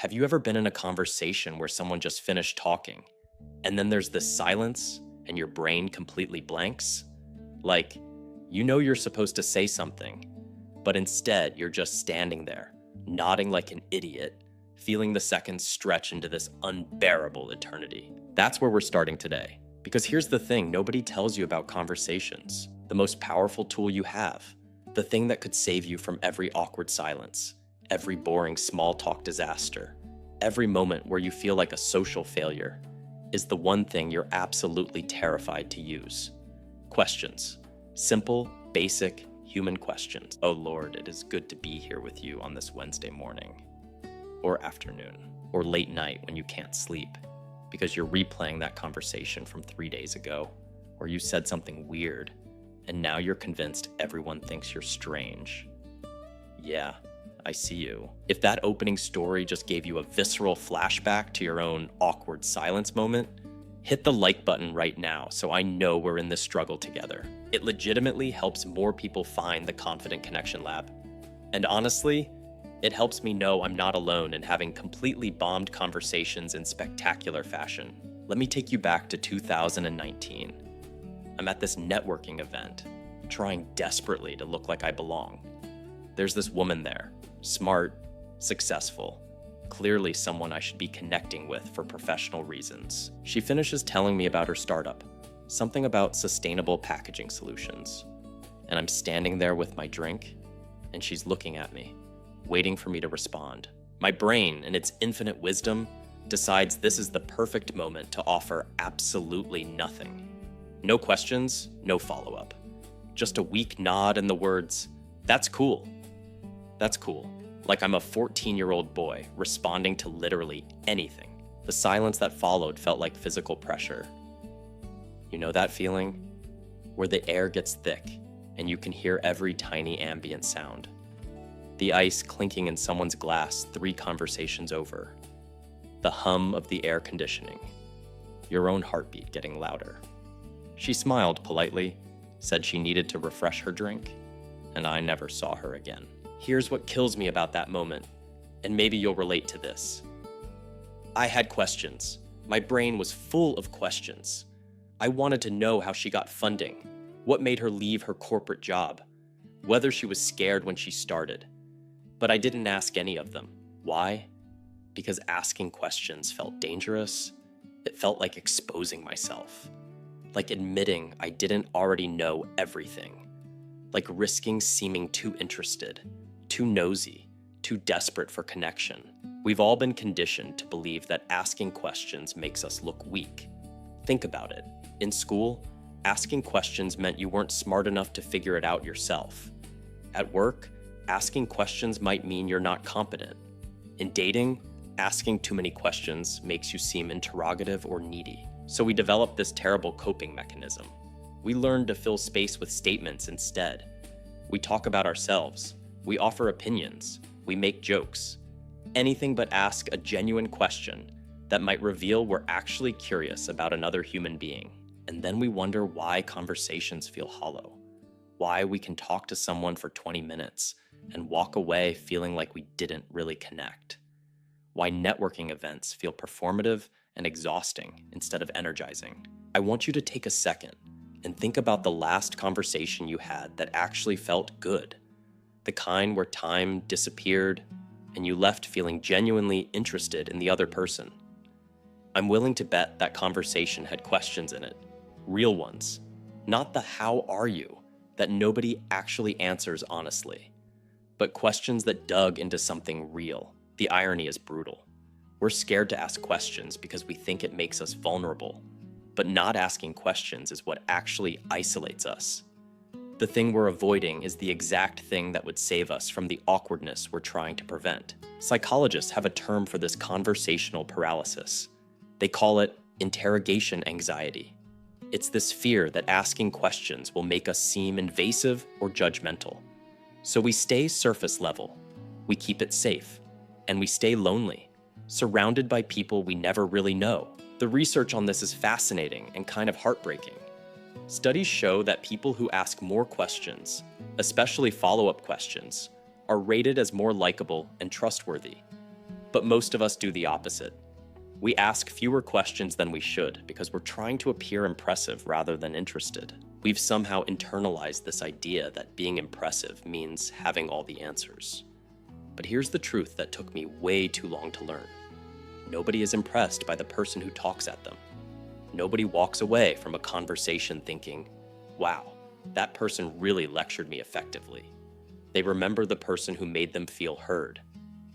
Have you ever been in a conversation where someone just finished talking, and then there's this silence and your brain completely blanks? Like, you know you're supposed to say something, but instead you're just standing there, nodding like an idiot, feeling the seconds stretch into this unbearable eternity. That's where we're starting today. Because here's the thing, nobody tells you about conversations, the most powerful tool you have, the thing that could save you from every awkward silence, every boring small talk disaster, every moment where you feel like a social failure, is the one thing you're absolutely terrified to use. Questions. Simple, basic, human questions. Oh Lord, it is good to be here with you on this Wednesday morning, or afternoon, or late night when you can't sleep, because you're replaying that conversation from 3 days ago, or you said something weird, and now you're convinced everyone thinks you're strange. Yeah, I see you. If that opening story just gave you a visceral flashback to your own awkward silence moment, hit the like button right now so I know we're in this struggle together. It legitimately helps more people find the Confident Connection Lab. And honestly, it helps me know I'm not alone in having completely bombed conversations in spectacular fashion. Let me take you back to 2019. I'm at this networking event, trying desperately to look like I belong. There's this woman there, smart, successful, clearly someone I should be connecting with for professional reasons. She finishes telling me about her startup, something about sustainable packaging solutions. And I'm standing there with my drink, and she's looking at me, waiting for me to respond. My brain, in its infinite wisdom, decides this is the perfect moment to offer absolutely nothing. No questions, no follow-up. Just a weak nod and the words, "That's cool. That's cool." Like I'm a 14-year-old boy responding to literally anything. The silence that followed felt like physical pressure. You know that feeling? Where the air gets thick and you can hear every tiny ambient sound. The ice clinking in someone's glass 3 conversations over. The hum of the air conditioning. Your own heartbeat getting louder. She smiled politely, said she needed to refresh her drink, and I never saw her again. Here's what kills me about that moment, and maybe you'll relate to this. I had questions. My brain was full of questions. I wanted to know how she got funding, what made her leave her corporate job, whether she was scared when she started. But I didn't ask any of them. Why? Because asking questions felt dangerous. It felt like exposing myself, like admitting I didn't already know everything, like risking seeming too interested, too nosy, too desperate for connection. We've all been conditioned to believe that asking questions makes us look weak. Think about it. In school, asking questions meant you weren't smart enough to figure it out yourself. At work, asking questions might mean you're not competent. In dating, asking too many questions makes you seem interrogative or needy. So we developed this terrible coping mechanism. We learned to fill space with statements instead. We talk about ourselves. We offer opinions. We make jokes. Anything but ask a genuine question that might reveal we're actually curious about another human being. And then we wonder why conversations feel hollow. Why we can talk to someone for 20 minutes and walk away feeling like we didn't really connect. Why networking events feel performative and exhausting instead of energizing. I want you to take a second and think about the last conversation you had that actually felt good. The kind where time disappeared and you left feeling genuinely interested in the other person. I'm willing to bet that conversation had questions in it, real ones, not the "how are you" that nobody actually answers honestly, but questions that dug into something real. The irony is brutal. We're scared to ask questions because we think it makes us vulnerable, but not asking questions is what actually isolates us. The thing we're avoiding is the exact thing that would save us from the awkwardness we're trying to prevent. Psychologists have a term for this conversational paralysis. They call it interrogation anxiety. It's this fear that asking questions will make us seem invasive or judgmental. So we stay surface level, we keep it safe, and we stay lonely, surrounded by people we never really know. The research on this is fascinating and kind of heartbreaking. Studies show that people who ask more questions, especially follow-up questions, are rated as more likable and trustworthy. But most of us do the opposite. We ask fewer questions than we should because we're trying to appear impressive rather than interested. We've somehow internalized this idea that being impressive means having all the answers. But here's the truth that took me way too long to learn. Nobody is impressed by the person who talks at them. Nobody walks away from a conversation thinking, wow, that person really lectured me effectively. They remember the person who made them feel heard.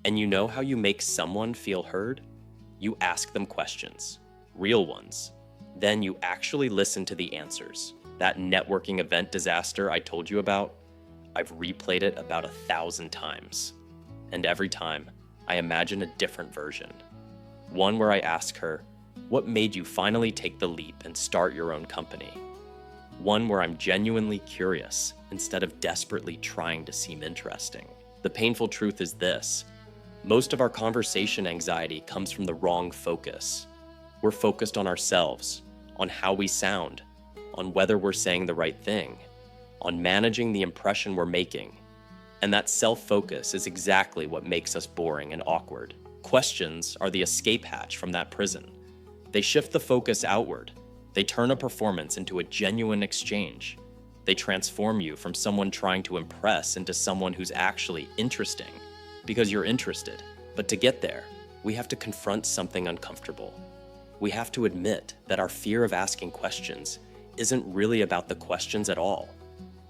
And you know how you make someone feel heard? You ask them questions, real ones. Then you actually listen to the answers. That networking event disaster I told you about, I've replayed it about 1,000 times. And every time, I imagine a different version. One where I ask her, what made you finally take the leap and start your own company? One where I'm genuinely curious instead of desperately trying to seem interesting. The painful truth is this. Most of our conversation anxiety comes from the wrong focus. We're focused on ourselves, on how we sound, on whether we're saying the right thing, on managing the impression we're making. And that self-focus is exactly what makes us boring and awkward. Questions are the escape hatch from that prison. They shift the focus outward. They turn a performance into a genuine exchange. They transform you from someone trying to impress into someone who's actually interesting, because you're interested. But to get there, we have to confront something uncomfortable. We have to admit that our fear of asking questions isn't really about the questions at all.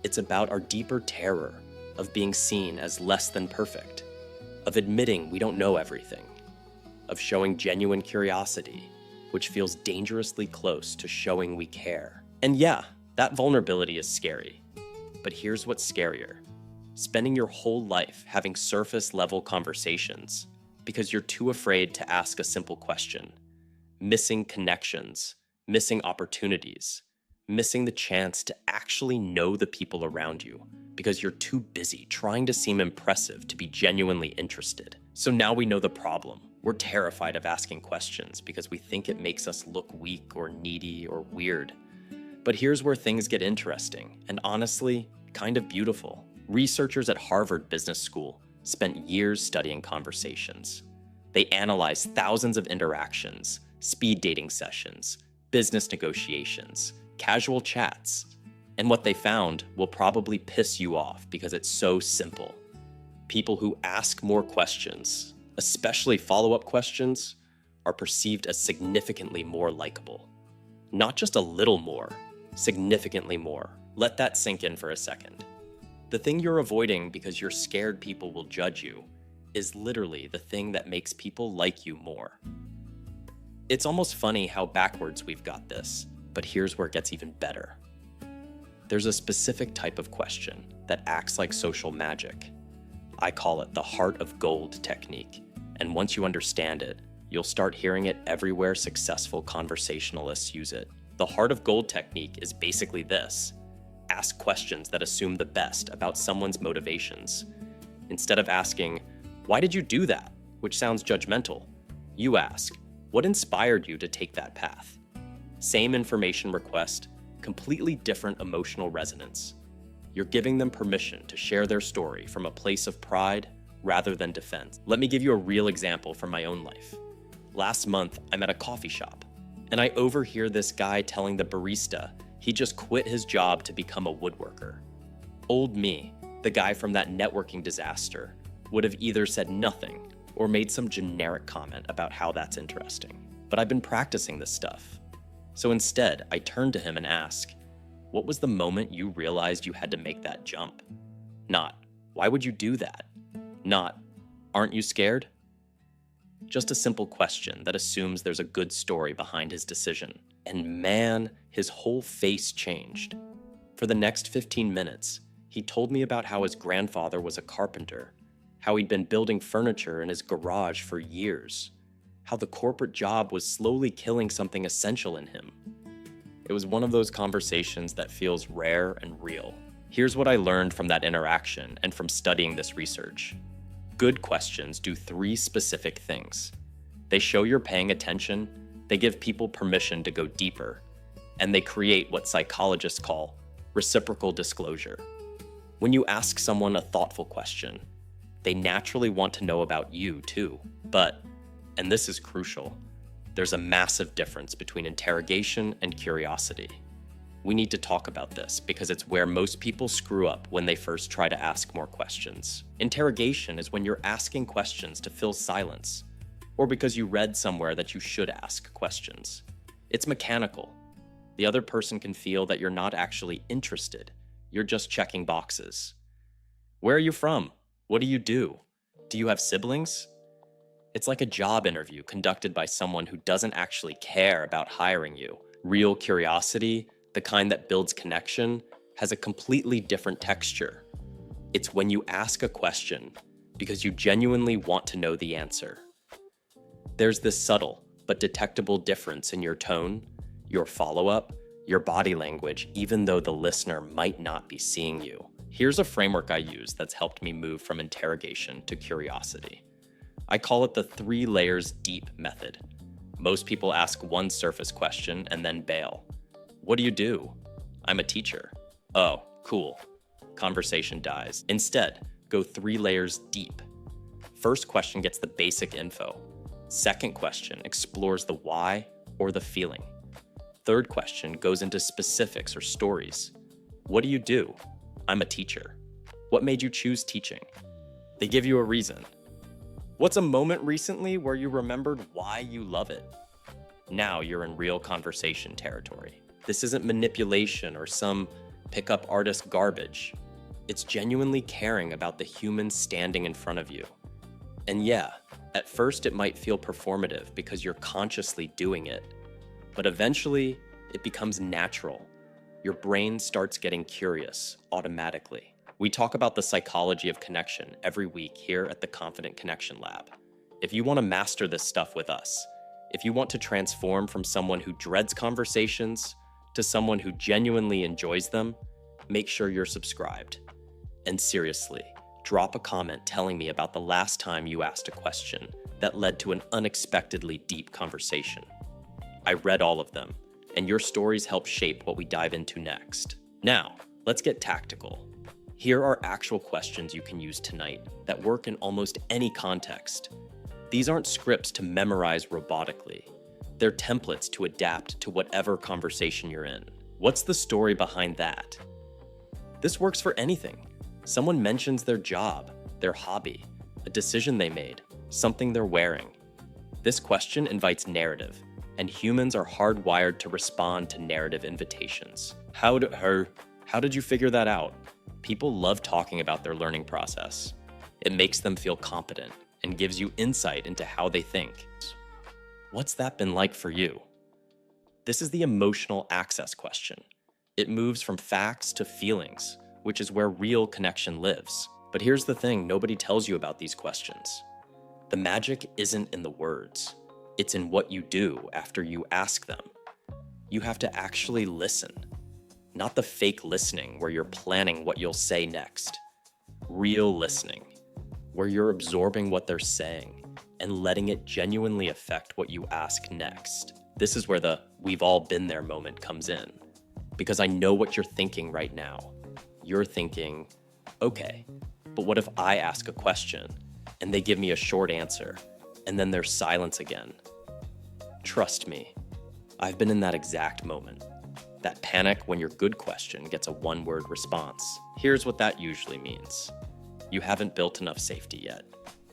It's about our deeper terror of being seen as less than perfect, of admitting we don't know everything, of showing genuine curiosity, which feels dangerously close to showing we care. And yeah, that vulnerability is scary. But here's what's scarier. Spending your whole life having surface-level conversations because you're too afraid to ask a simple question, missing connections, missing opportunities, missing the chance to actually know the people around you because you're too busy trying to seem impressive to be genuinely interested. So now we know the problem. We're terrified of asking questions because we think it makes us look weak or needy or weird. But here's where things get interesting and honestly, kind of beautiful. Researchers at Harvard Business School spent years studying conversations. They analyzed thousands of interactions, speed dating sessions, business negotiations, casual chats. And what they found will probably piss you off because it's so simple. People who ask more questions, especially follow-up questions, are perceived as significantly more likable. Not just a little more, significantly more. Let that sink in for a second. The thing you're avoiding because you're scared people will judge you is literally the thing that makes people like you more. It's almost funny how backwards we've got this, but here's where it gets even better. There's a specific type of question that acts like social magic. I call it the heart of gold technique, and once you understand it, you'll start hearing it everywhere successful conversationalists use it. The heart of gold technique is basically this. Ask questions that assume the best about someone's motivations. Instead of asking, why did you do that? Which sounds judgmental. You ask, what inspired you to take that path? Same information request, completely different emotional resonance. You're giving them permission to share their story from a place of pride rather than defense. Let me give you a real example from my own life. Last month, I'm at a coffee shop, and I overhear this guy telling the barista he just quit his job to become a woodworker. Old me, the guy from that networking disaster, would have either said nothing or made some generic comment about how that's interesting. But I've been practicing this stuff. So instead, I turn to him and ask, what was the moment you realized you had to make that jump? Not, why would you do that? Not, aren't you scared? Just a simple question that assumes there's a good story behind his decision. And man, his whole face changed. For the next 15 minutes, he told me about how his grandfather was a carpenter, how he'd been building furniture in his garage for years, how the corporate job was slowly killing something essential in him. It was one of those conversations that feels rare and real. Here's what I learned from that interaction and from studying this research. Good questions do 3 specific things. They show you're paying attention, they give people permission to go deeper, and they create what psychologists call reciprocal disclosure. When you ask someone a thoughtful question, They naturally want to know about you too. But, and this is crucial, there's a massive difference between interrogation and curiosity. We need to talk about this because it's where most people screw up when they first try to ask more questions. Interrogation is when you're asking questions to fill silence, or because you read somewhere that you should ask questions. It's mechanical. The other person can feel that you're not actually interested. You're just checking boxes. Where are you from? What do you do? Do you have siblings? It's like a job interview conducted by someone who doesn't actually care about hiring you. Real curiosity, the kind that builds connection, has a completely different texture. It's when you ask a question because you genuinely want to know the answer. There's this subtle but detectable difference in your tone, your follow-up, your body language, even though the listener might not be seeing you. Here's a framework I use that's helped me move from interrogation to curiosity. I call it the 3 layers deep method. Most people ask one surface question and then bail. What do you do? I'm a teacher. Oh, cool. Conversation dies. Instead, go 3 layers deep. First question gets the basic info. Second question explores the why or the feeling. Third question goes into specifics or stories. What do you do? I'm a teacher. What made you choose teaching? They give you a reason. What's a moment recently where you remembered why you love it? Now you're in real conversation territory. This isn't manipulation or some pickup artist garbage. It's genuinely caring about the human standing in front of you. And yeah, at first it might feel performative because you're consciously doing it, but eventually it becomes natural. Your brain starts getting curious automatically. We talk about the psychology of connection every week here at the Confident Connection Lab. If you want to master this stuff with us, if you want to transform from someone who dreads conversations to someone who genuinely enjoys them, make sure you're subscribed. And seriously, drop a comment telling me about the last time you asked a question that led to an unexpectedly deep conversation. I read all of them, and your stories help shape what we dive into next. Now, let's get tactical. Here are actual questions you can use tonight that work in almost any context. These aren't scripts to memorize robotically. They're templates to adapt to whatever conversation you're in. What's the story behind that? This works for anything. Someone mentions their job, their hobby, a decision they made, something they're wearing. This question invites narrative, and humans are hardwired to respond to narrative invitations. How did you figure that out? People love talking about their learning process. It makes them feel competent and gives you insight into how they think. What's that been like for you? This is the emotional access question. It moves from facts to feelings, which is where real connection lives. But here's the thing nobody tells you about these questions. The magic isn't in the words. It's in what you do after you ask them. You have to actually listen. Not the fake listening where you're planning what you'll say next. Real listening, where you're absorbing what they're saying and letting it genuinely affect what you ask next. This is where the "we've all been there" moment comes in. Because I know what you're thinking right now. You're thinking, okay, but what if I ask a question and they give me a short answer and then there's silence again? Trust me, I've been in that exact moment. That panic when your good question gets a one-word response. Here's what that usually means. You haven't built enough safety yet.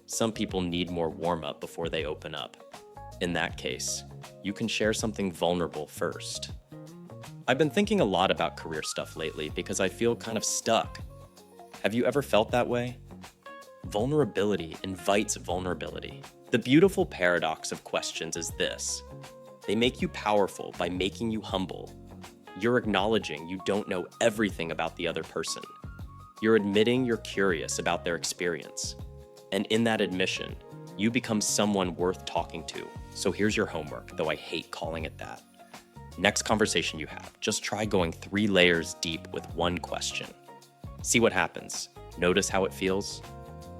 Some people need more warm-up before they open up. In that case, you can share something vulnerable first. I've been thinking a lot about career stuff lately because I feel kind of stuck. Have you ever felt that way? Vulnerability invites vulnerability. The beautiful paradox of questions is this. They make you powerful by making you humble. You're acknowledging you don't know everything about the other person. You're admitting you're curious about their experience. And in that admission, you become someone worth talking to. So here's your homework, though I hate calling it that. Next conversation you have, just try going 3 layers deep with one question. See what happens. Notice how it feels.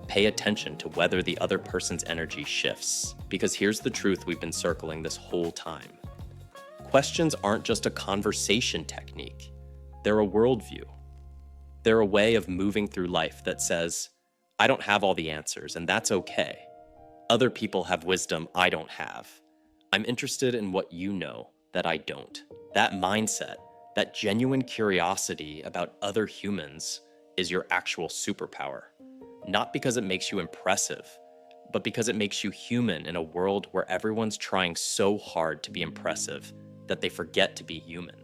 Pay attention to whether the other person's energy shifts. Because here's the truth we've been circling this whole time. Questions aren't just a conversation technique. They're a worldview. They're a way of moving through life that says, I don't have all the answers, and that's okay. Other people have wisdom I don't have. I'm interested in what you know that I don't. That mindset, that genuine curiosity about other humans, is your actual superpower. Not because it makes you impressive, but because it makes you human in a world where everyone's trying so hard to be impressive that they forget to be human.